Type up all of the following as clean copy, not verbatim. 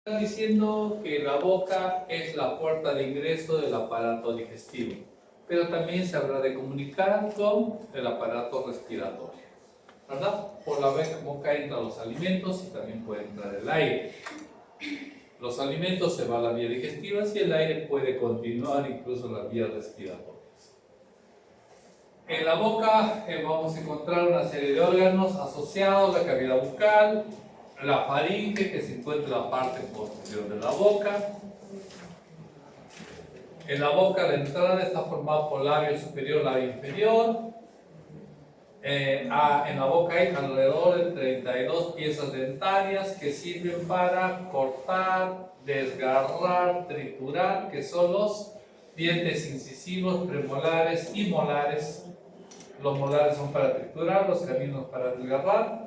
Están diciendo que la boca es la puerta de ingreso del aparato digestivo, pero también se habrá de comunicar con el aparato respiratorio, ¿verdad? Por la boca entran los alimentos y también puede entrar el aire. Los alimentos se van a la vía digestiva y el aire puede continuar incluso en las vías respiratorias. En la boca vamos a encontrar una serie de órganos asociados, la cavidad bucal, la faringe, que se encuentra en la parte posterior de la boca. En la boca la entrada está formada por labio superior, labio inferior. En la boca hay alrededor de 32 piezas dentarias que sirven para cortar, desgarrar, triturar, que son los dientes incisivos, premolares y molares. Los molares son para triturar, los caninos para desgarrar,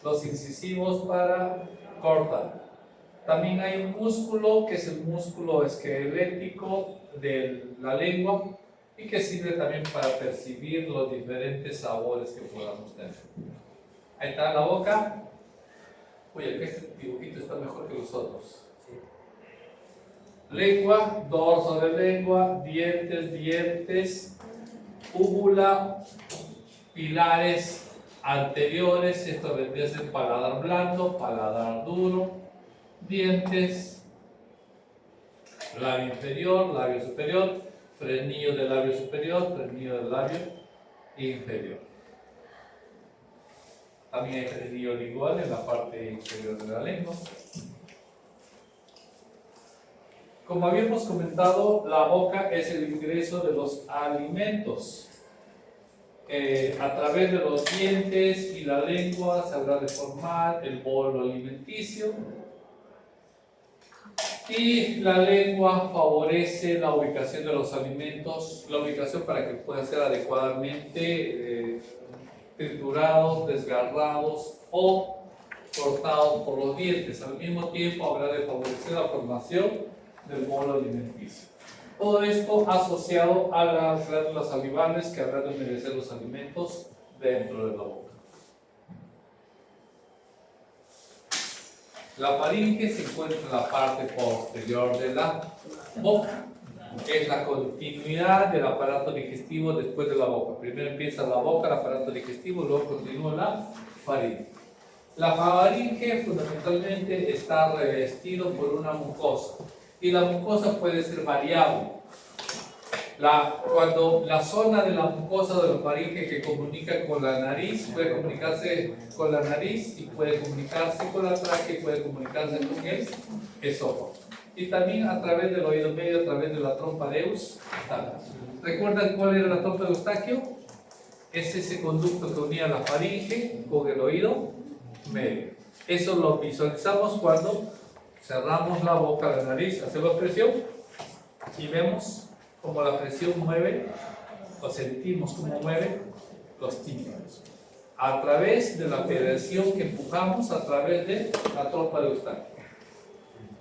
los incisivos para cortar. También hay un músculo que es el músculo esquelético de la lengua y que sirve también para percibir los diferentes sabores que podamos tener. Ahí está la boca. Oye, que este dibujito está mejor que los otros. Lengua, dorso de lengua, dientes, úvula, pilares anteriores, esto vendría a ser paladar blando, paladar duro, dientes, labio inferior, labio superior, frenillo del labio superior, frenillo del labio inferior. También hay frenillo lingual en la parte inferior de la lengua. Como habíamos comentado, la boca es el ingreso de los alimentos. A través de los dientes y la lengua se habrá de formar el bolo alimenticio, y la lengua favorece la ubicación de los alimentos, la ubicación para que puedan ser adecuadamente triturados, desgarrados o cortados por los dientes. Al mismo tiempo habrá de favorecer la formación del bolo alimenticio. Todo esto asociado a las glándulas salivales que habrán de humedecer los alimentos dentro de la boca. La faringe se encuentra en la parte posterior de la boca. Es la continuidad del aparato digestivo después de la boca. Primero empieza la boca, el aparato digestivo, luego continúa la faringe. La faringe fundamentalmente está revestido por una mucosa. Y la mucosa puede ser variable. Cuando la zona de la mucosa de la faringe que comunica con la nariz, puede comunicarse con la nariz y puede comunicarse con la tráquea y puede comunicarse con el esófago. Y también a través del oído medio, a través de la trompa de Eustaquio. ¿Recuerdan cuál era la trompa de Eustaquio? Es ese conducto que unía la faringe con el oído medio. Eso lo visualizamos cuando cerramos la boca, la nariz, hacemos presión y vemos cómo la presión mueve, o sentimos cómo mueve los tímpanos. A través de la presión que empujamos a través de la trompa de Eustaquio.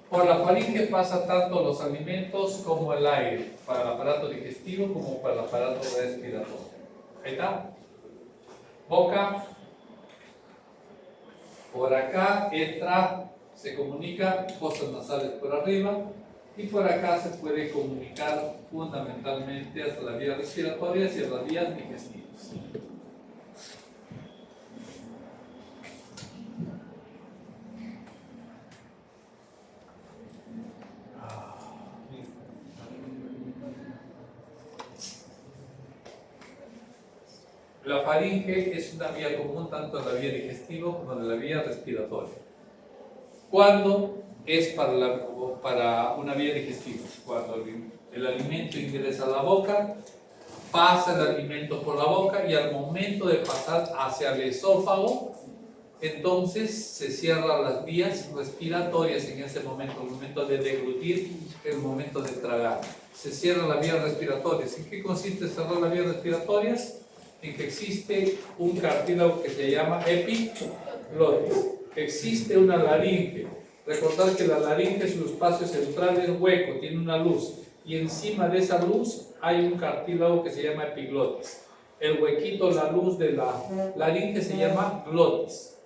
Por la faringe pasa tanto los alimentos como el aire, para el aparato digestivo como para el aparato respiratorio. Ahí está. Boca. Por acá entra, se comunica fosas nasales por arriba y por acá se puede comunicar fundamentalmente hasta las vías respiratorias y a las vías digestivas. La faringe es una vía común tanto en la vía digestiva como en la vía respiratoria. ¿Cuándo es para una vía digestiva? Cuando el alimento ingresa a la boca, pasa el alimento por la boca y al momento de pasar hacia el esófago, entonces se cierran las vías respiratorias en ese momento, el momento de deglutir, el momento de tragar. Se cierran las vías respiratorias. ¿En qué consiste cerrar las vías respiratorias? En que existe un cartílago que se llama epiglotis. Existe una laringe. Recordad que la laringe, su espacio central es hueco, tiene una luz. Y encima de esa luz hay un cartílago que se llama epiglotis. El huequito, la luz de la laringe se llama glotis.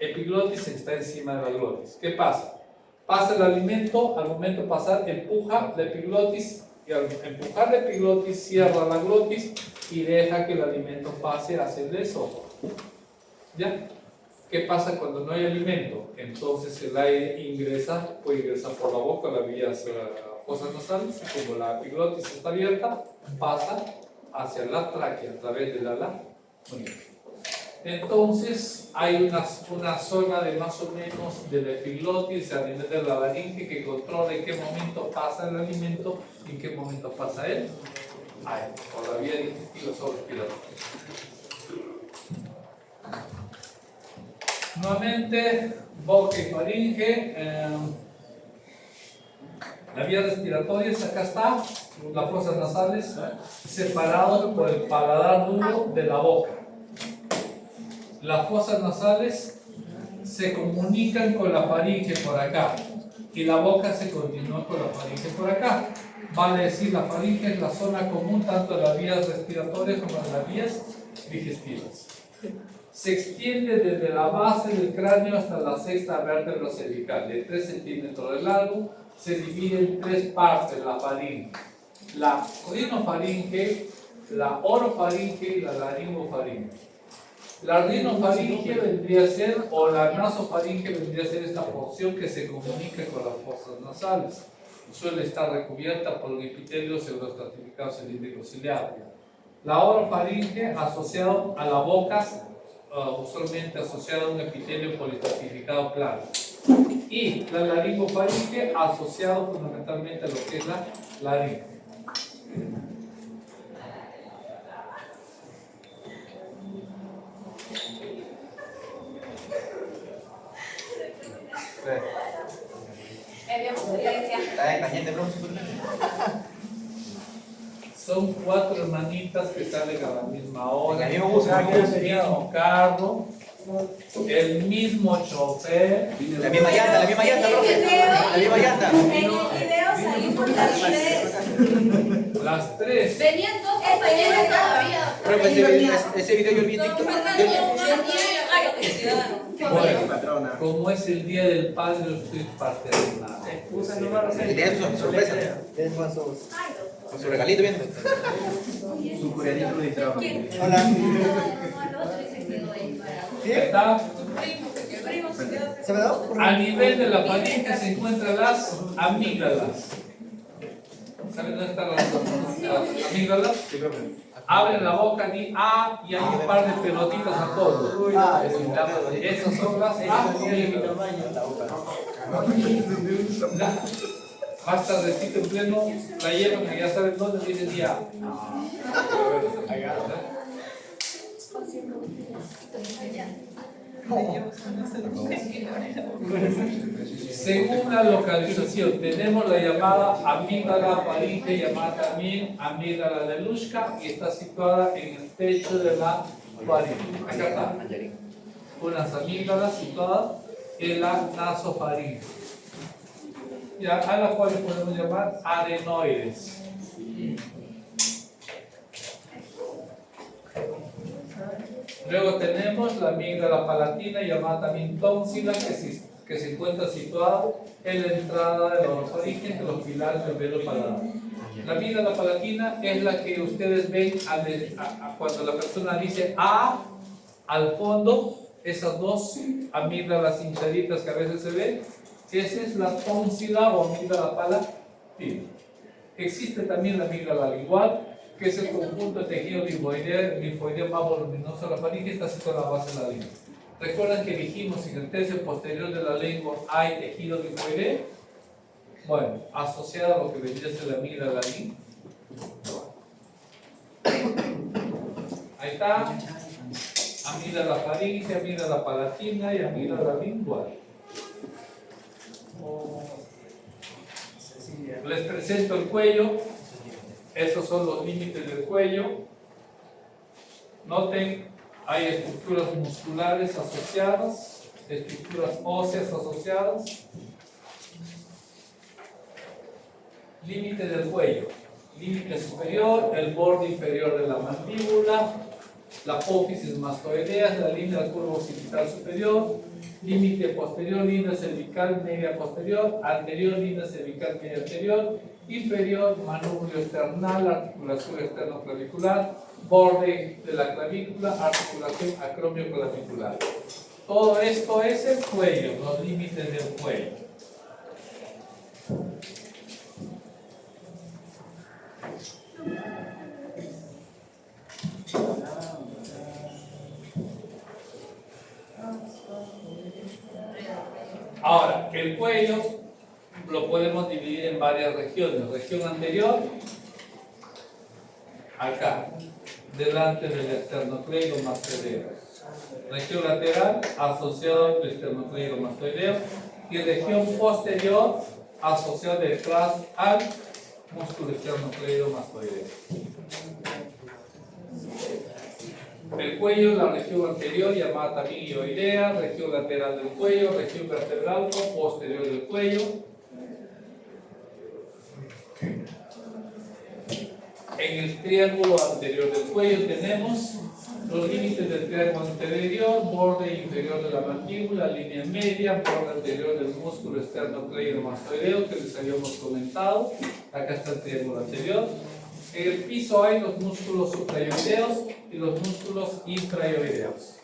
Epiglotis está encima de la glotis. ¿Qué pasa? Pasa el alimento, al momento de pasar, empuja la epiglotis, y al empujar la epiglotis, cierra la glotis y deja que el alimento pase hacia el esófago. ¿Ya? ¿Qué pasa cuando no hay alimento? Entonces el aire ingresa, puede ingresar por la boca, la vía hacia las fosas nasales, y como la epiglotis está abierta, pasa hacia la tráquea a través de la laringe. Entonces hay una zona de más o menos de la epiglotis a nivel de la laringe que controla en qué momento pasa el alimento y en qué momento pasa el aire, por la vía digestiva o respiratoria. Nuevamente, boca y faringe. La vía respiratoria, acá está, las fosas nasales separadas por el paladar duro de la boca. Las fosas nasales se comunican con la faringe por acá y la boca se continúa con la faringe por acá. Vale decir, la faringe es la zona común tanto de las vías respiratorias como de las vías digestivas. Se extiende desde la base del cráneo hasta la sexta vértebra cervical, de 3 centímetros de largo. Se divide en 3 partes la faringe: la rinofaringe, la orofaringe y la laringofaringe. La rinofaringe vendría a ser, o la nasofaringe vendría a ser esta porción que se comunica con las fosas nasales. Suele estar recubierta por un epitelio pseudoestratificado cilíndrico ciliado. La orofaringe asociado a la boca, usualmente asociado a un epitelio poliestratificado plano. Y la laringofaringe asociado fundamentalmente a lo que es la laringe. Son 4 hermanitas que salen a la misma hora, el mismo carro, el mismo chofer, la misma llanta, profe. La misma llanta. En el video salimos las 3. las 3. Venían 2 compañeros todavía. Profe, ese video yo vi en TikTok. Bueno, como es el día del padre, yo estoy paternal. Y de eso, sorpresa. Con su regalito viendo. Su coreanito de trabajo. Hola. ¿Está? ¿Se me da? A nivel de la faringe se encuentran las amígdalas. ¿Saben dónde están las amígdalas? Abren la boca, di A, y hay un par de pelotitas a todos. Esas son las amígdalas. Más tardecito en pleno la llevan, que ya saben dónde, dicen ya. Según la localización, tenemos la llamada amígdala faringe, llamada también amígdala de Luschka, y está situada en el techo de la faringe. Acá está. Unas amígdalas situadas en la nasofaringe, ya, a las cuales podemos llamar adenoides. Luego tenemos la amígdala palatina, llamada también tónsila, que se encuentra situada en la entrada de la orofaringe entre los pilares del velo paladar. La amígdala palatina es la que ustedes ven cuando la persona dice A al fondo, esas 2 amígdalas hinchaditas que a veces se ven. Esa es la tónsila o amígdala palatina. Existe también la amígdala lingual, que es el conjunto de tejido linfoideo más voluminoso de la faringe, está situado en la base de la lengua. ¿Recuerdan que dijimos en el tercio posterior de la lengua hay tejido linfoideo? Bueno, asociado a lo que vendría a ser la amígdala lingual. Ahí está. Amígdala faringe, amígdala palatina y amígdala lingual. Les presento el cuello. Estos son los límites del cuello. Noten, hay estructuras musculares asociadas, estructuras óseas asociadas. Límite del cuello. Límite superior, el borde inferior de la mandíbula, la apófisis mastoidea, la línea del curvo occipital superior, límite posterior, línea cervical media posterior, anterior, línea cervical media anterior, inferior, manubrio esternal, articulación externo-clavicular, borde de la clavícula, articulación acromio-clavicular. Todo esto es el cuello, los límites del cuello. Ahora, el cuello lo podemos dividir en varias regiones. Región anterior, acá, delante del esternocleidomastoideo. Región lateral, asociado al esternocleidomastoideo. Y región posterior, asociado detrás al músculo esternocleidomastoideo. El cuello, la región anterior, llamada también ioidea, región lateral del cuello, región vertebral o posterior del cuello. En el triángulo anterior del cuello tenemos los límites del triángulo anterior, borde inferior de la mandíbula, línea media, borde anterior del músculo esternocleidomastoideo que les habíamos comentado. Acá está el triángulo anterior. En el piso hay los músculos suprayoideos y los músculos infrayoideos.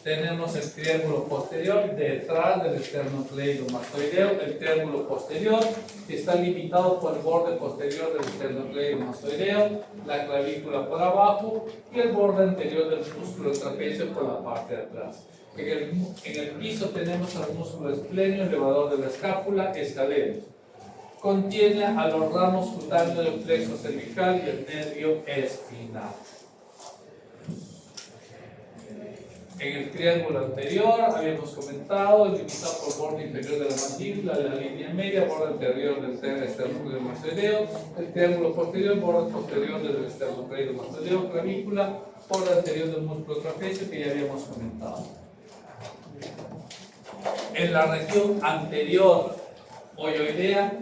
Tenemos el triángulo posterior detrás del esternocleidomastoideo. El triángulo posterior está limitado por el borde posterior del esternocleidomastoideo, la clavícula por abajo y el borde anterior del músculo trapecio por la parte de atrás. En el piso tenemos al músculo esplenio, elevador de la escápula, escalenos. Contiene a los ramos cutáneos del plexo cervical y el nervio espinal. En el triángulo anterior habíamos comentado, limitado por el borde inferior de la mandíbula, la línea media, borde anterior del esternocleidomastoideo, el triángulo posterior, borde posterior del esternocleidomastoideo, clavícula, borde anterior del músculo trapecio que ya habíamos comentado. En la región anterior oioidea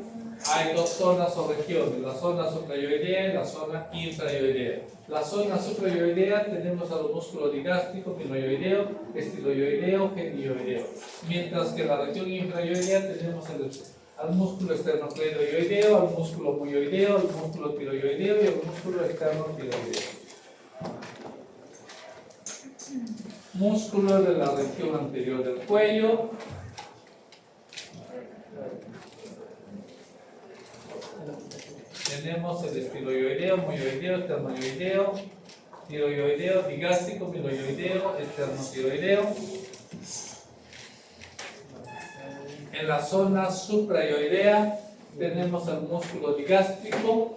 hay dos zonas o regiones, la zona suprayoidea y la zona infrayoidea. La zona suprayoidea tenemos a los músculos digástricos, piloyoideo, estiloyoideo, genioideo. Mientras que en la región infrayoidea tenemos al músculo esternocleidoyoideo, al músculo muyoideo, al músculo tiroyoideo y al músculo externotiroideo. Músculos de la región anterior del cuello. Tenemos el estiloyoideo, muyoideo, esternoyoideo, tiroyoideo, digástrico, miloyoideo, esternotiroideo. En la zona suprayoidea tenemos el músculo digástrico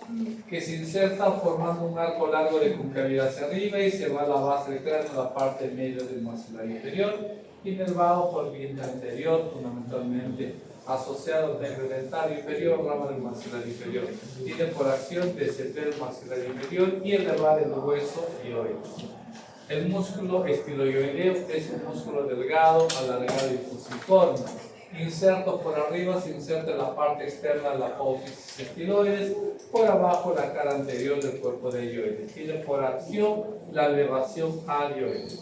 que se inserta formando un arco largo de concavidad hacia arriba y se va a la base del cráneo, la parte media del maxilar inferior, inervado por el vientre anterior fundamentalmente, asociado al nervio dentario inferior, rama del maxilar inferior. Tiene por acción descender el maxilar inferior y elevar el hueso dioides. El músculo estiloyoideo es un músculo delgado, alargado y fusiforme. Inserto por arriba se inserta en la parte externa de la apófisis estiloides, por abajo la cara anterior del cuerpo de ioides. Tiene por acción la elevación a dioides.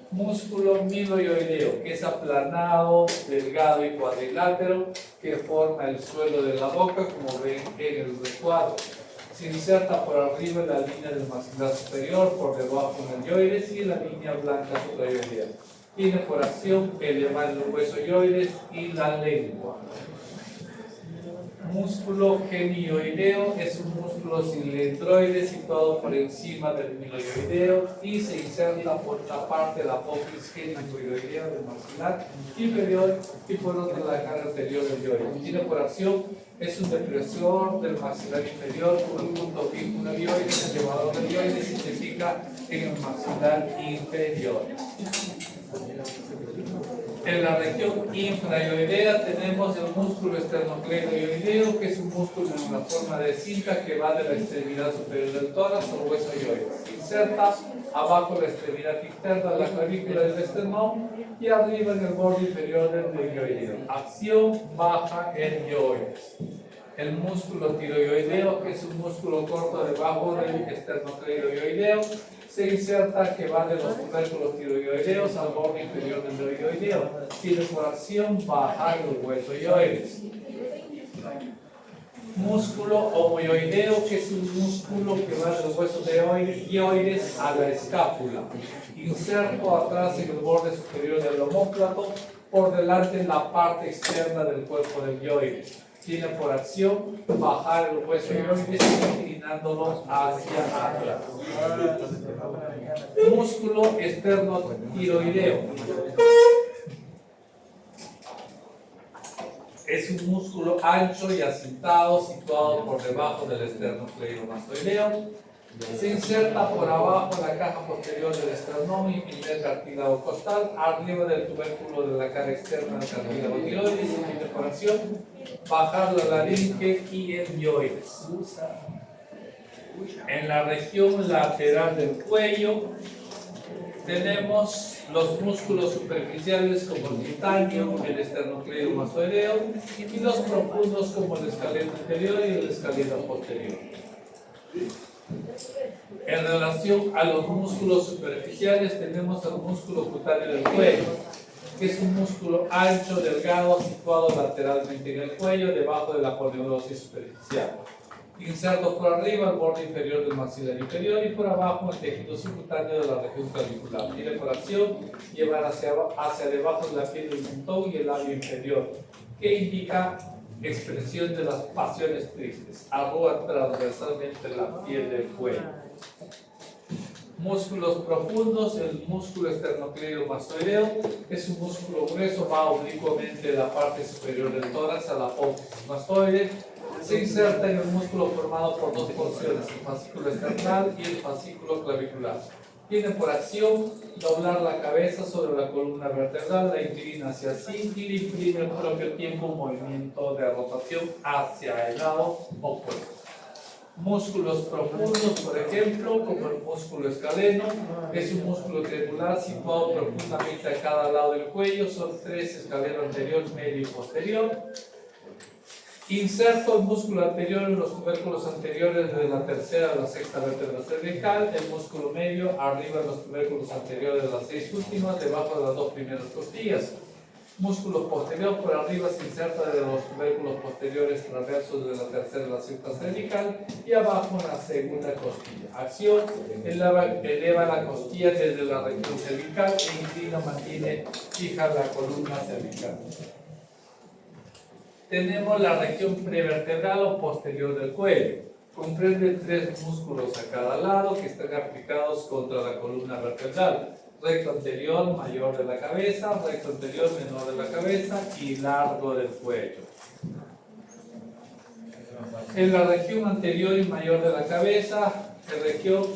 Músculo miloyoideo, que es aplanado, delgado y cuadrilátero, que forma el suelo de la boca, como ven en el recuadro. Se inserta por arriba en la línea del maxilar superior, por debajo en el ioides y en la línea blanca suprayoidea. Tiene por acción elevar el hueso ioides y la lengua. Músculo genioideo es un músculo cilindroide situado por encima del miloyoideo y se inserta por la parte de la apófisis genioidea del maxilar inferior y por otra la cara anterior del ioides. Tiene por acción, es un depresor del maxilar inferior con un punto fijo en el ioides, el elevador del ioides y se fija en el maxilar inferior. En la región infrayoidea tenemos el músculo esternocleidoyoideo, que es un músculo en una forma de cinta que va de la extremidad superior del tórax al hueso ioides. Inserta abajo la extremidad externa de la clavícula del esternón y arriba en el borde inferior del ioideo. Acción baja el ioides. el músculo tiroideo, que es un músculo corto debajo del esternocleidoideo, se inserta que va de los tubérculos tiroideos al borde inferior del tiroideo. Tiene por acción bajar los huesos yoides. Músculo homoioideo, que es un músculo que va de los huesos yoides a la escápula. Inserto atrás en el borde superior del omóplato, por delante en la parte externa del cuerpo del yoide. Tiene por acción bajar el hueso yoides inclinándolo hacia atrás. Músculo esternotiroideo. Es un músculo ancho y asentado situado por debajo del esternocleidomastoideo. Se inserta por abajo en la caja posterior del esternón y primer cartílago costal, arriba del tubérculo de la cara externa del cartílago tiroides, y tiene por acción bajar la laringe y el yoides. En la región lateral del cuello tenemos los músculos superficiales como el titanio, el esternocleidomastoideo, y los profundos como el escaleno anterior y el escaleno posterior. En relación a los músculos superficiales tenemos el músculo cutáneo del cuello, que es un músculo ancho, delgado, situado lateralmente en el cuello, debajo de la aponeurosis superficial. Inserto por arriba el borde inferior del maxilar inferior y por abajo el tejido subcutáneo de la región clavicular. Tiene por acción llevar hacia debajo de la piel del mentón y el labio inferior, que indica expresión de las pasiones tristes. Arruga transversalmente la piel del cuello. Músculos profundos, el músculo esternocleidomastoideo es un músculo grueso, va oblicuamente de la parte superior del tórax a la apófisis mastoide. Se inserta en el músculo formado por dos porciones, el fascículo esternal y el fascículo clavicular. Tiene por acción doblar la cabeza sobre la columna vertebral, la inclina hacia sí y le imprime al propio tiempo un movimiento de rotación hacia el lado opuesto. Músculos profundos, por ejemplo, como el músculo escaleno, es un músculo triangular situado profundamente a cada lado del cuello. Son tres: escaleno anterior, medio y posterior. Inserto el músculo anterior en los tubérculos anteriores de la tercera a la sexta vértebra cervical, el músculo medio arriba en los tubérculos anteriores de las seis últimas, debajo de las dos primeras costillas. Músculo posterior por arriba se inserta de los tubérculos posteriores transversos de la tercera a la sexta cervical y abajo en la segunda costilla. Acción: eleva la costilla desde la región cervical e inclina, mantiene fija la columna cervical. Tenemos la región prevertebral o posterior del cuello. Comprende tres músculos a cada lado que están aplicados contra la columna vertebral. Recto anterior mayor de la cabeza, recto anterior menor de la cabeza y largo del cuello. En la región anterior y mayor de la cabeza,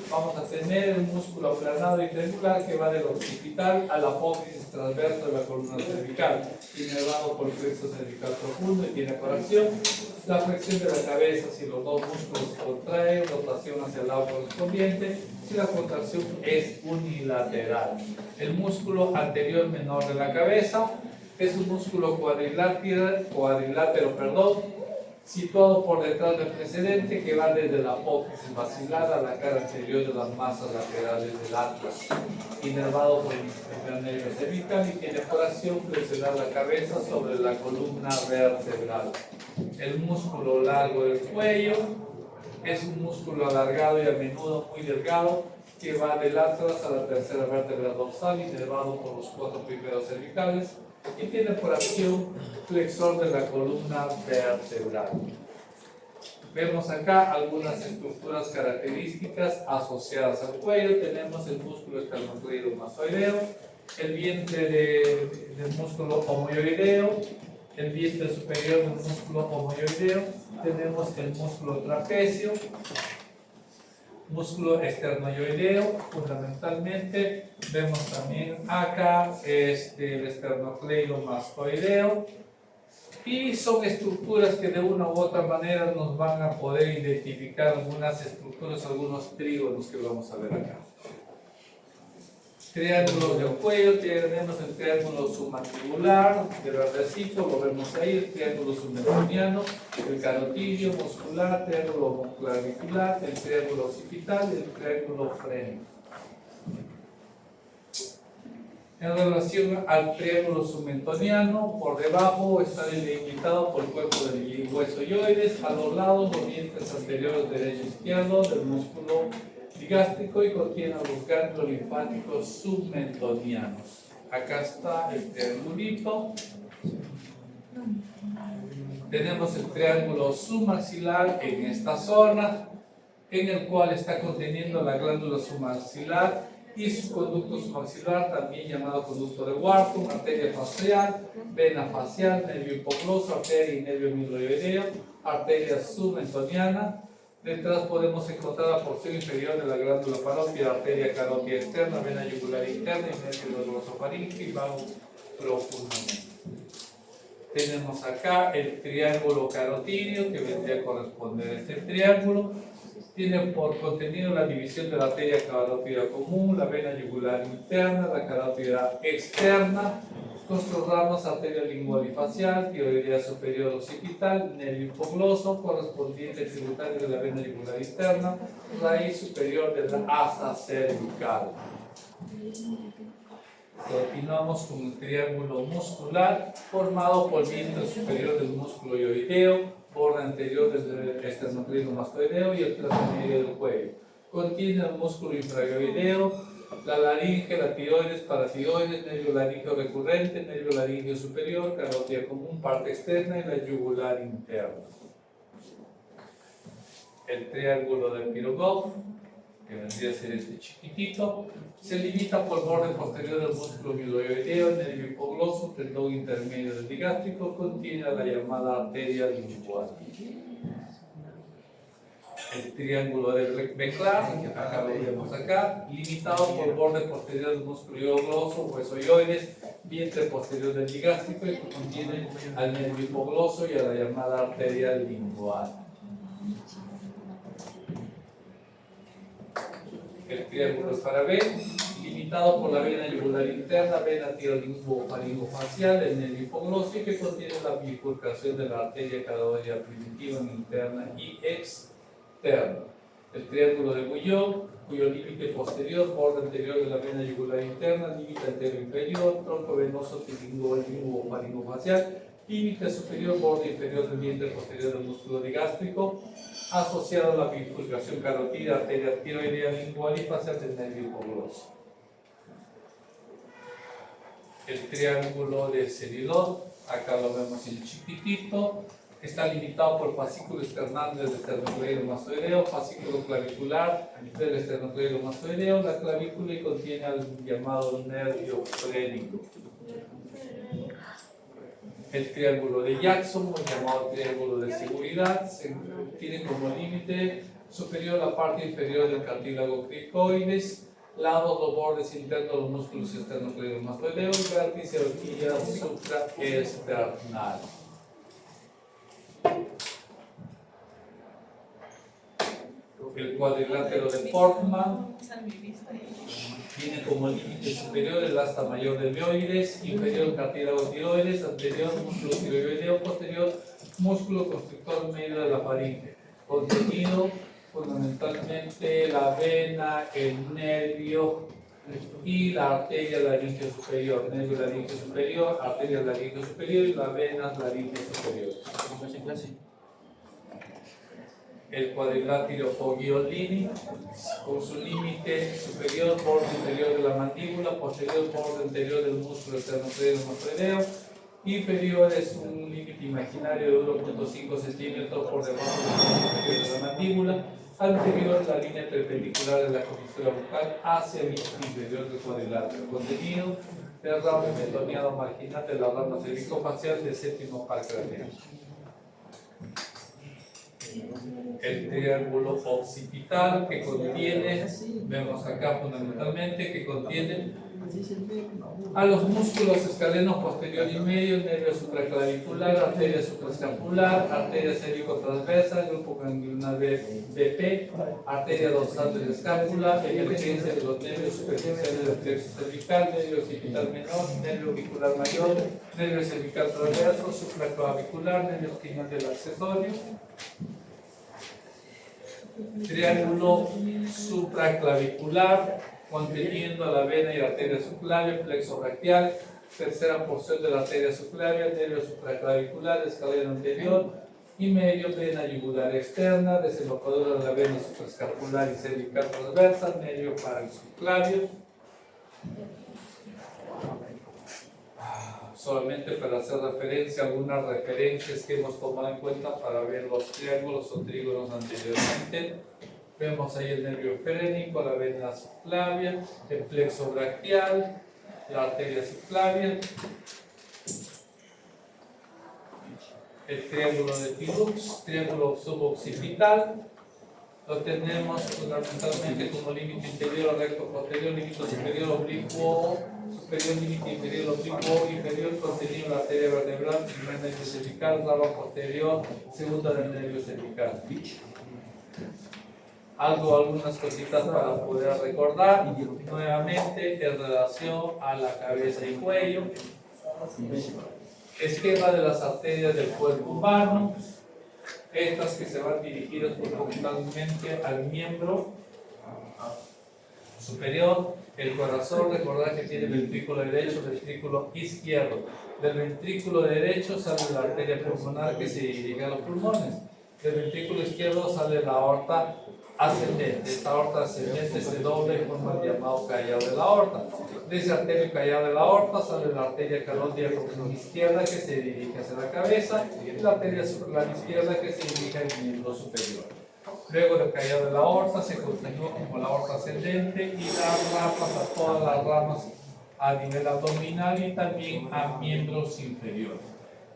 vamos a tener el músculo aplanado y triangular que va del occipital a la apófisis transversa de la columna cervical, inervado por el plexo cervical profundo y tiene por acción la flexión de la cabeza. Si los dos músculos se contraen, rotación hacia el lado correspondiente. Si la contracción es unilateral. El músculo anterior menor de la cabeza es un músculo cuadrilátero, situado por detrás del precedente, que va desde la apófisis basilar a la cara anterior de las masas laterales del atlas, inervado por el primer nervio cervical y tiene por acción flexionar la cabeza sobre la columna vertebral. El músculo largo del cuello es un músculo alargado y a menudo muy delgado que va del atlas a la tercera vértebra dorsal, inervado por los cuatro primeros cervicales y tiene por acción flexor de la columna vertebral. Vemos acá algunas estructuras características asociadas al cuello. Tenemos el músculo esternocleidomastoideo, el vientre del músculo homoioideo, el vientre superior del músculo homoioideo, tenemos el músculo trapecio, músculo esternoioideo, fundamentalmente. Vemos también acá el esternocleidomastoideo, y son estructuras que de una u otra manera nos van a poder identificar algunas estructuras, algunos trígonos que vamos a ver acá. Triángulo del cuello, tenemos el triángulo submandibular, de verdecito, lo vemos ahí, el triángulo submentoniano, el carotidio muscular, triángulo clavicular, el triángulo occipital y el triángulo frénico. En relación al triángulo submentoniano, por debajo está delimitado por el cuerpo del hueso ioides, a los lados los dientes anteriores derecho e izquierdo del músculo digástrico y contiene los ganglios linfáticos submentonianos. Acá está el triangulito. Tenemos el triángulo submaxilar en esta zona, en el cual está conteniendo la glándula submaxilar y su conducto submaxilar, también llamado conducto de Wharton, arteria facial, vena facial, nervio hipogloso, arteria y nervio miloideo, arteria submentoniana. Detrás podemos encontrar la porción inferior de la glándula parótida, arteria carótida externa, vena yugular interna y nervio glosofaríngeo y vago profundamente. Tenemos acá el triángulo carotídeo que vendría a corresponder a este triángulo. Tiene por contenido la división de la arteria carótida común, la vena yugular interna, la carótida externa, con sus ramas arteria lingual y facial, tiroidea superior occipital, nervio hipogloso, correspondiente tributario de la vena yugular interna, raíz superior de la asa cervical. Continuamos con el triángulo muscular, formado por el vientre superior del músculo ioideo, borde anterior del esternocleidomastoideo y el plano medio del cuello. Contiene el músculo infraioideo, la laringe, la tiroides, paratiroides, nervio laríngeo recurrente, nervio laríngeo superior, carótida común, parte externa y la yugular interna. El triángulo de Pirogov, que vendría a ser este chiquitito, se limita por el borde posterior del músculo miloideo, nervio hipogloso, tendón intermedio del digástrico, contiene la llamada arteria lingual. El triángulo de Becklar, que acá lo vemos acá, limitado por el borde posterior del músculo hipogloso, hueso ioides, vientre posterior del digástrico y que contiene al nervio hipogloso y a la llamada arteria lingual. El triángulo Farabé, limitado por la vena yugular interna, vena tirolinguofaringofacial, el nervio hipogloso y que contiene la bifurcación de la arteria carotidia primitiva interna y externa. El triángulo de Guyot, cuyo límite posterior, borde anterior de la vena yugular interna, límite anterior inferior, tronco venoso tirolinguofaringofacial, límite superior, borde inferior del vientre posterior del músculo digástrico, asociado a la bifurcación carotídea, arteria tiroidea lingual y facial del nervio hipogloso. El triángulo de Serilot, acá lo vemos en chiquitito, está limitado por fascículo external del esternocleidomastoideo, fascículo clavicular del esternocleidomastoideo, la clavícula y contiene al llamado nervio frénico. El triángulo de Jackson, llamado triángulo de seguridad, tiene como límite superior la parte inferior del cartílago cricoides, lados los bordes internos de los músculos esternocleidomastoideo y vértice horquilla supraesternal. El cuadrilátero de Portman tiene como límite superior el asta mayor del mioides, inferior el cartílago tiroides, anterior músculo tiroideo, posterior músculo constrictor medio de la faringe. Contenido fundamentalmente la vena, el nervio y la arteria laríngeo superior, nervio laríngeo superior, arteria laríngeo superior y la vena laríngeo superior. El cuadrilátero Fogliolini, con su límite superior, borde inferior de la mandíbula, posterior, borde anterior del músculo esternocleidomastoideo, inferior es un límite imaginario de 1.5 centímetros por debajo del borde inferior de la mandíbula, anterior la línea perpendicular de la comisura bucal hacia el inferior del cuadrilátero. Contenido del ramo metoniano marginal de la rama cervicofacial del séptimo par craneal. El triángulo occipital que contiene, vemos acá fundamentalmente, que contiene A los músculos escaleno posterior y medio, nervio supraclavicular, arteria supraescapular, arteria cérvico-transversa, grupo ganglionar BP, arteria dorsal de la escápula, emergencia de los nervios superficiales del plexo cervical, nervio occipital menor, nervio auricular mayor, nervio cervical transverso, supraclavicular, nervio espinal del accesorio, triángulo supraclavicular, conteniendo a la vena y la arteria subclavia, plexo braquial, tercera porción de la arteria subclavia, nervio supraclavicular, escaleno anterior y medio, vena yugular externa, desembocadura de la vena supraescapular y cervical transversa, nervio para el subclavio. Solamente para hacer referencia a algunas referencias que hemos tomado en cuenta para ver los triángulos o trígonos anteriormente. Vemos ahí el nervio frénico, la vena subclavia, el plexo braquial, la arteria subclavia, el triángulo de Phillips, triángulo suboccipital. Lo tenemos fundamentalmente como límite interior, recto posterior, límite superior, oblicuo, superior, límite inferior, oblicuo, inferior, contenido en la arteria vertebral, primer nervio cervical, rama posterior, segunda del nervio cervical. Algunas cositas para poder recordar nuevamente en relación a la cabeza y cuello. Esquema de las arterias del cuerpo humano, estas que se van dirigidas fundamentalmente al miembro superior, el corazón. Recordar que tiene ventrículo derecho, ventrículo izquierdo. Del ventrículo derecho sale la arteria pulmonar que se dirige a los pulmones. Del ventrículo izquierdo sale la aorta ascendente. Esta aorta ascendente se dobla y forma el llamado callado de la aorta. De ese arterio callado de la aorta sale la arteria carótida izquierda que se dirige hacia la cabeza y la arteria subclaviana izquierda que se dirige al miembro superior. Luego del callado de la aorta se continúa como la aorta ascendente y da ramas a todas las ramas a nivel abdominal y también a miembros inferiores.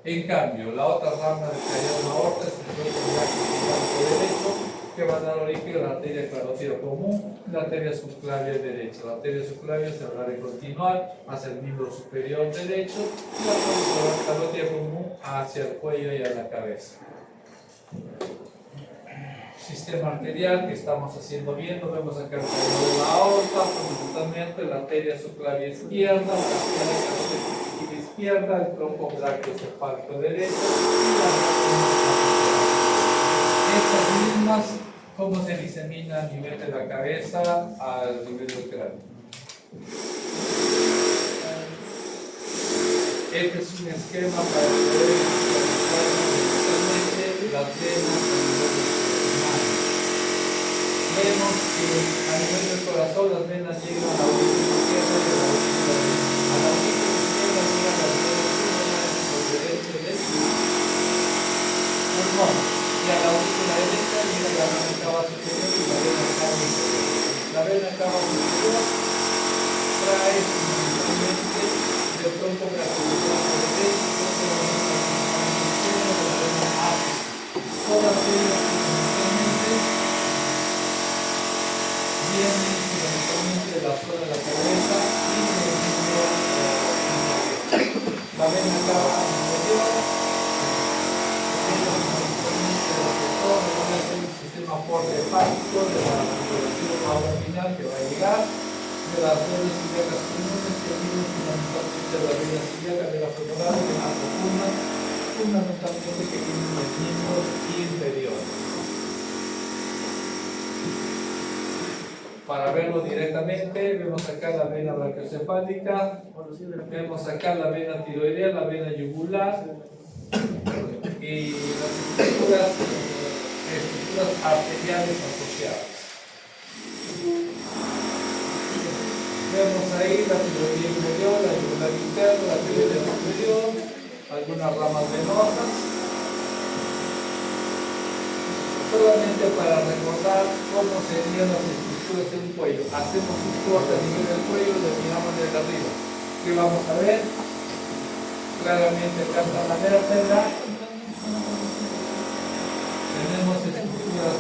En cambio, la otra rama del callado de la aorta es el tronco derecho, que va a dar origen a la arteria carótida común y la arteria subclavia derecha. La arteria subclavia se va a continuar hacia el miembro superior derecho y la arteria carótida común hacia el cuello y a la cabeza. Sistema arterial que estamos viendo, vemos acá el callado de la aorta, fundamentalmente la arteria subclavia izquierda, la arteria carótida izquierda, el tronco brachiocefálico derecho y la estas mismas, cómo se disemina a nivel de la cabeza al nivel del cráneo. Este es un esquema para poder visualizar las venas a nivel del vemos que a nivel del corazón las venas llegan a la aurícula izquierda y a la aurícula derecha. A la aurícula izquierda llegan las venas derecho del pulmón. Y a la aurícula derecha llega la vena cava superior y la vena cava inferior. La vena cava superior trae fundamentalmente del tronco brachiocefálico derecho, de la vena izquierda, de la vena áptica. Todas ellas fundamentalmente vienen fundamentalmente de la zona de la cabeza y del miembro inferior. La vena cava inferior el sistema porta-hepático de la circulación abdominal que va a llegar de las venas ilíacas comunes que vienen fundamentalmente de la vena ilíaca, de la femoral, de la profunda, fundamentalmente que vienen de los miembros inferiores. Para verlo directamente, vemos acá la vena brachiocefálica, vemos acá la vena tiroidea, la vena yugular y las estructuras arteriales asociadas. Vemos ahí la tiroidea inferior, la yugular interna, la tiroidea superior, algunas ramas venosas. Solamente para recordar cómo serían las estructuras del cuello. Hacemos un corte a nivel del cuello y lo miramos desde arriba. ¿Qué vamos a ver? Claramente acá está la vértebra. Tenemos estructuras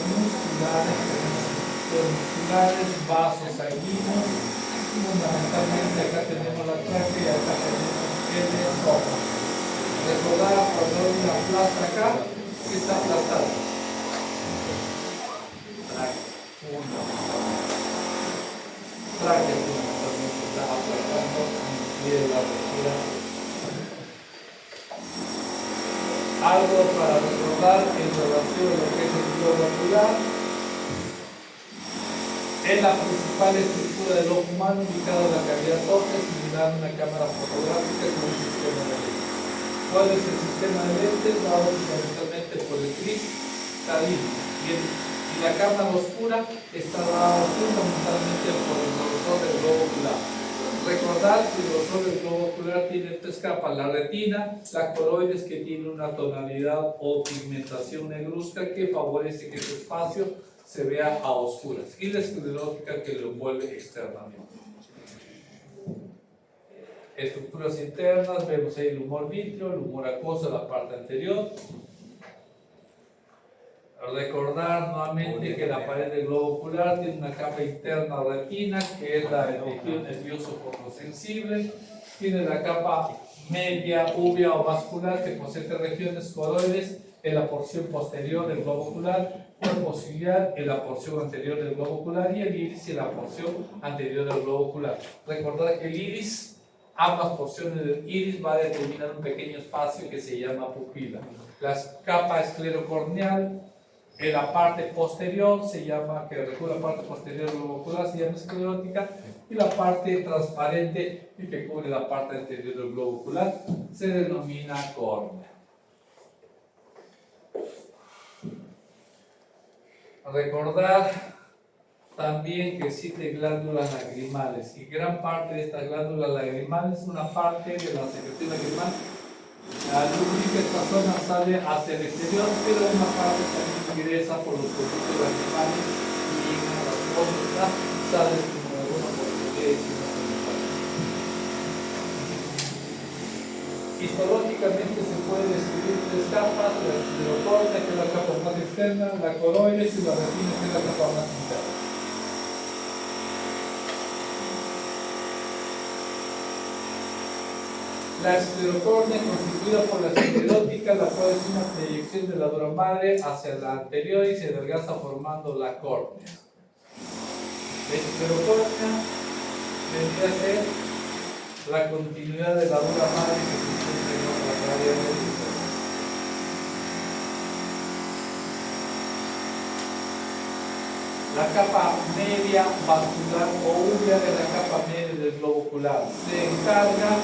musculares, vasos sanguíneos, fundamentalmente acá tenemos la tráquea y acá tenemos el esófago. Recordar cuando hay una plaza acá, ¿qué está aplastado? Tráquea fundamentalmente está aplastando y de la respiración. Algo para recordar en relación a lo que es el globo ocular. Es la principal estructura del ojo humano ubicada en la cavidad ósea, similar a una cámara fotográfica con un sistema de lentes. ¿Cuál es el sistema de lentes? Dado fundamentalmente por el cristalino. Y la cámara oscura está dada fundamentalmente por el grosor del globo ocular. Recordad que el grosor del globo ocular tiene tres capas: la retina, la coroides, que tiene una tonalidad o pigmentación negruzca que favorece que ese espacio se vea a oscuras, y la esclerótica que lo envuelve externamente. Estructuras internas, vemos ahí el humor vítreo, el humor acuoso en la parte anterior. Recordar nuevamente que la pared del globo ocular tiene una capa interna retina, que es el tejido nervioso fotosensible. Tiene la capa media, uvea o vascular, que posee tres regiones: coroides en la porción posterior del globo ocular, cuerpo ciliar en la porción anterior del globo ocular y el iris en la porción anterior del globo ocular. Recordar que el iris, ambas porciones del iris va a determinar un pequeño espacio que se llama pupila. La capa esclerocorneal en la parte posterior se llama, que recubre la parte posterior del globo ocular, se llama esclerótica, y la parte transparente y que cubre la parte anterior del globo ocular se denomina córnea. Recordar también que existen glándulas lagrimales, y gran parte de estas glándulas lagrimales es una parte de la secreción lagrimal. La única esta zona sale hacia el exterior, pero una parte también ingresa por los conductos lagrimales y llega a las cosas, sale como alguna porquería y una sanitaria. Histológicamente se puede describir tres capas: la esclerocornea, que es la capa más externa, la coroides y la retina, que es la capa más interna. La esclerocornea, constituida por la esclerótica, la cual es una proyección de la dura madre hacia la anterior y se adelgaza formando la córnea. La esclerocornea vendría a ser la continuidad de la dura madre que se encuentra en otra área del cerebro. La capa media vascular o uvea es la capa media del globo ocular. Se encarga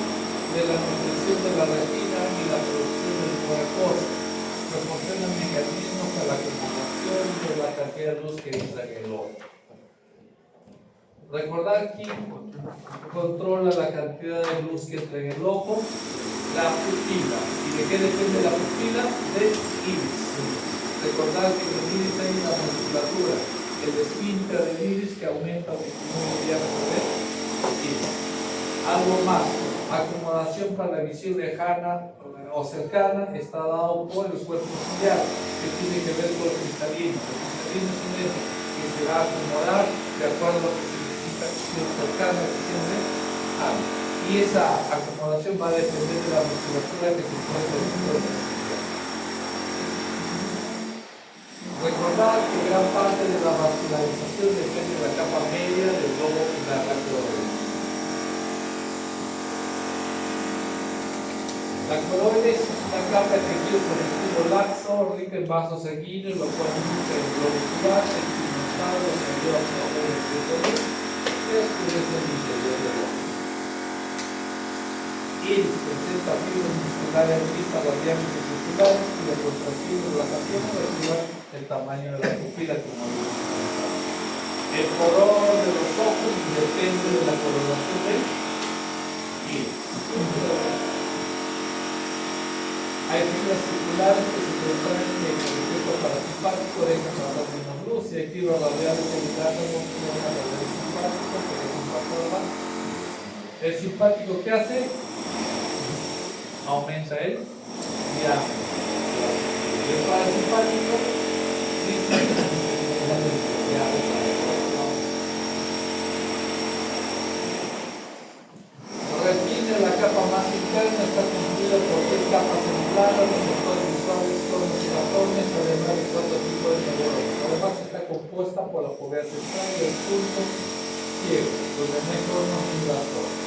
de la protección de la retina y la producción del humor acuoso. Proporciona mecanismos para la acumulación de la cantidad de luz que entra en el ojo. Recordar que controla la cantidad de luz que entra en el ojo, la pupila. ¿Y de qué depende la pupila? Del iris. Recordar que en el iris hay una musculatura, el esfínter del iris, que aumenta o disminuye el diámetro del iris. Algo más: acomodación para la visión lejana o cercana está dado por el cuerpo ciliar, que tiene que ver con el cristalino. El cristalino es un eje que se va a acomodar de acuerdo a lo que se necesita, visión cercana, visión lejana. Y esa acomodación va a depender de la musculatura que se encuentra en el cuerpo ciliar. Recordar que gran parte de la vascularización depende de la capa media del globo ocular, la coroides. La coroides es una capa de tejido conectivo laxo, rica en vasos sanguíneos, lo cual indica el globo ocular, el pigmentado, que ayuda a promover el exceso de luz, y oscurece el interior del ojo. Iris presenta fibras musculares lisas radiales y circulares, y la contracción y relajación regula el tamaño de la pupila, como habíamos comentado. El color de los ojos depende de la coloración del iris. Hay fibras circulares que se contraen en el efecto parasimpático, dejan pasar menos luz, y hay fibras radiales que hidratan con una radial simpático, que dejan pasar más. El simpático, ¿qué hace? Aumenta el diámetro. Y el parasimpático disminuye el diámetro. capas centrales, receptores visuales, conos y ratones, además de 4 tipos de neuronas. Además está compuesta por la fovea central y el punto ciego, donde no hay conos ni ratones.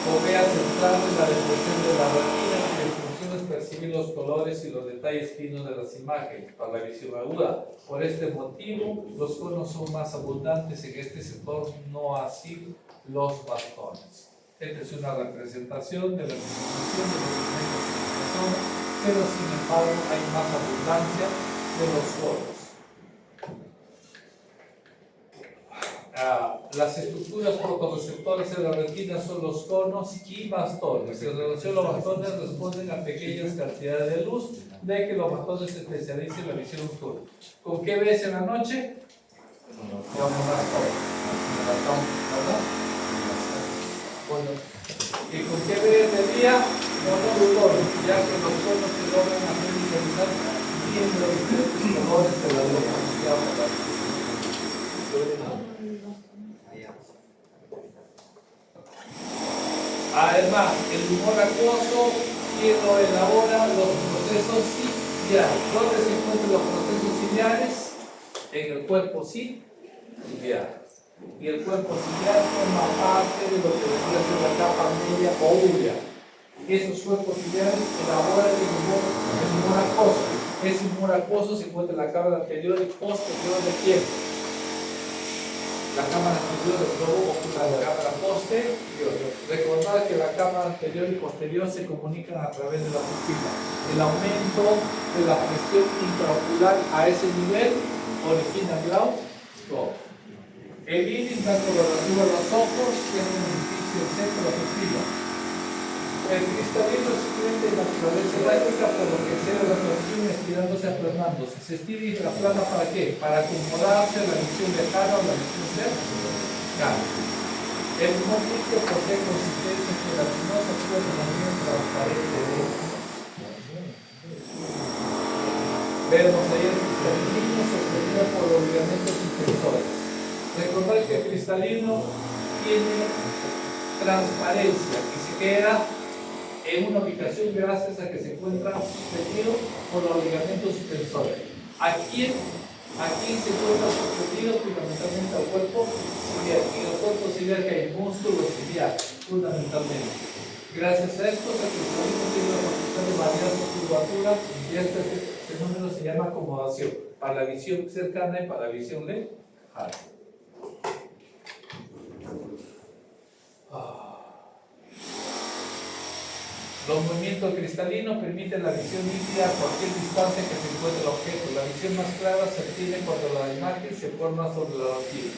Fovea central es la depresión de la retina, cuya función es percibir los colores y los detalles finos de las imágenes para la visión aguda. Por este motivo, los conos son más abundantes en este sector, no así los bastones. Esta es una representación de la distribución de los segmentos de la zona, pero sin embargo hay más abundancia de los conos. Las estructuras fotorreceptoras de la retina son los conos y bastones. En relación a los bastones responden a pequeñas cantidades de luz, de que los bastones se especializan en la visión nocturna. ¿Con qué ves en la noche? Con un bastón, ¿verdad? Bueno, ¿y con qué ves de día? Con un cono, ya que los conos se logran hacer visualizar bien los diferentes colores de la luz. Además, el humor acuoso, quien lo elabora los procesos ciliares. ¿Dónde se encuentran los procesos ciliares? En el cuerpo ciliar. Y el cuerpo ciliar forma parte de lo que debería ser la capa media o úrea. Esos cuerpos ciliares elaboran el humor acuoso. Ese humor acuoso se encuentra en la cámara anterior y posterior de quién. La cámara anterior del globo ocular, la cámara posterior. Recordad que la cámara anterior y posterior se comunican a través de la pupila. El aumento de la presión intraocular a ese nivel origina glaucoma. El iris da coloración a los ojos, tiene un orificio en centro de la pupila. El cristalino es simplemente de naturaleza eléctrica, por lo que cede la torsión estirándose, aplanándose. Se estira y se aplana ¿para qué? Para acomodarse a la visión lejana o la visión cercana. El humor líquido posee consistencia gelatinosa, con la unión transparente. Vemos ahí el cristalino sostenido por los ligamentos inferiores. Recordad que el cristalino tiene transparencia y se queda en una ubicación gracias a que se encuentra sostenido por los ligamentos suspensores. Aquí se encuentra sostenido fundamentalmente al cuerpo ciliar. Y en el cuerpo ciliar que hay músculo ciliar, fundamentalmente. Gracias a esto, el cristalino tiene la posibilidad de variar su curvatura y este fenómeno se llama acomodación para la visión cercana y para la visión lejana. Los movimientos cristalinos permiten la visión nítida a cualquier distancia que se encuentre el objeto. La visión más clara se obtiene cuando la imagen se forma sobre la retina.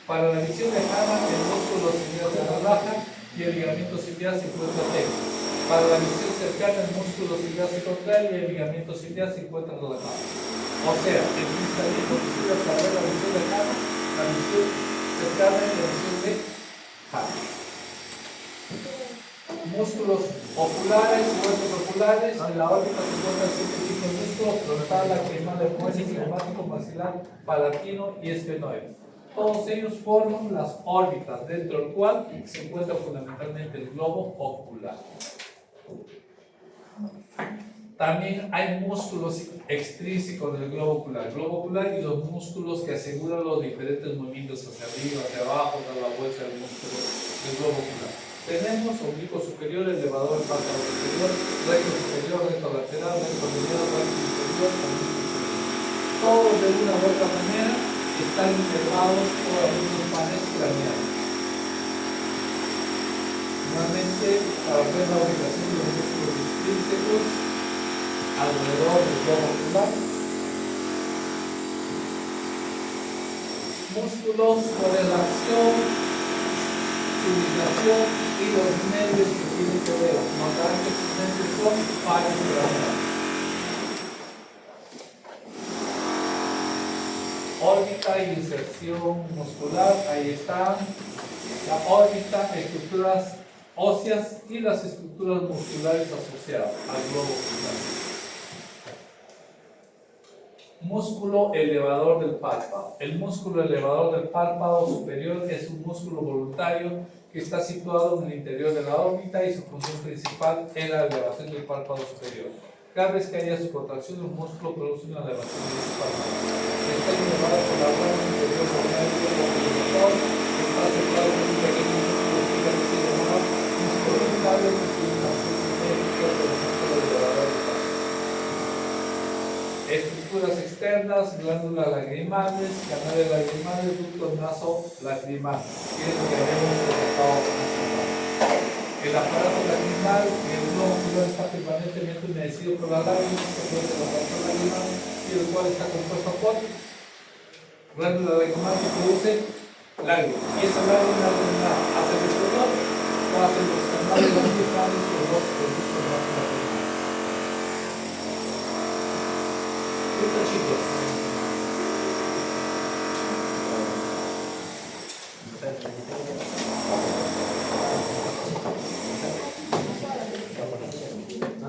Para la visión lejana, el músculo ciliar se relaja y el ligamento ciliar se encuentra tenso. Para la visión cercana, el músculo ciliar se contrae y el ligamento ciliar se encuentra relajado. O sea, el cristalino sirve para ver la visión lejana, la visión cercana y la visión lejana. Músculos oculares, huesos oculares, en la órbita se encuentran 7 tipos de músculos: frontal, lacrimal, espuelas, cinemático, maxilar, palatino y esfenoide. Todos ellos forman las órbitas, dentro del cual se encuentra fundamentalmente el globo ocular. También hay músculos extrínsecos del globo ocular y los músculos que aseguran los diferentes movimientos hacia arriba, hacia abajo, dar la vuelta del músculo del globo ocular. Tenemos oblicuo superior, elevador, párpado superior, recto superior, recto lateral, recto medial, recto inferior, oblicuo superior. Todos de una u otra manera están integrados por algunos panes craneales. Nuevamente, para ver la ubicación de los músculos extrínsecos alrededor del globo ocular. Músculos por relación, su ubicación y los medios que tienen que ver. Notarán que sus medios son pares craneales. Órbita y inserción muscular, ahí están. La órbita, estructuras óseas y las estructuras musculares asociadas al globo ocular. Músculo elevador del párpado. El músculo elevador del párpado superior es un músculo voluntario que está situado en el interior de la órbita y su función principal es la elevación del párpado superior. Cada vez que haya su contracción, el músculo produce una elevación del párpado. Está inervado por la rama interior coronaria del opositor, que está separado por un pequeño músculo gigante llamado músculo rentable, que tiene una función médica del músculo elevador del párpado. Estructuras externas, glándulas lagrimales, canales lagrimales, ducto naso lacrimal. Tiene lo que habíamos comentado antes. El aparato lacrimal, el glóbulo está permanentemente humedecido por las lágrimas, que puede ser el aparato lacrimal, y el cual está compuesto por glándula lacrimal que produce lágrimas. Y esa lágrima hace el exterior o hace los canales lagrimales o los conductos lacrimal. ¿Listo, chicos?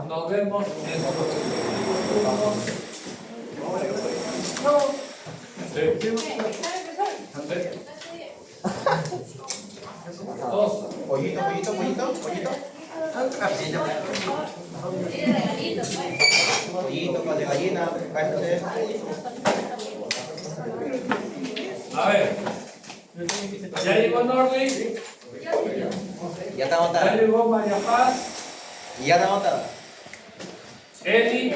Nos vemos en el próximo. Pollito. Pollito, pan de gallina, KFC. A ver, ya llegó Norley, Ya está ya anotada. llegó María Paz, Ya está anotada. Eli,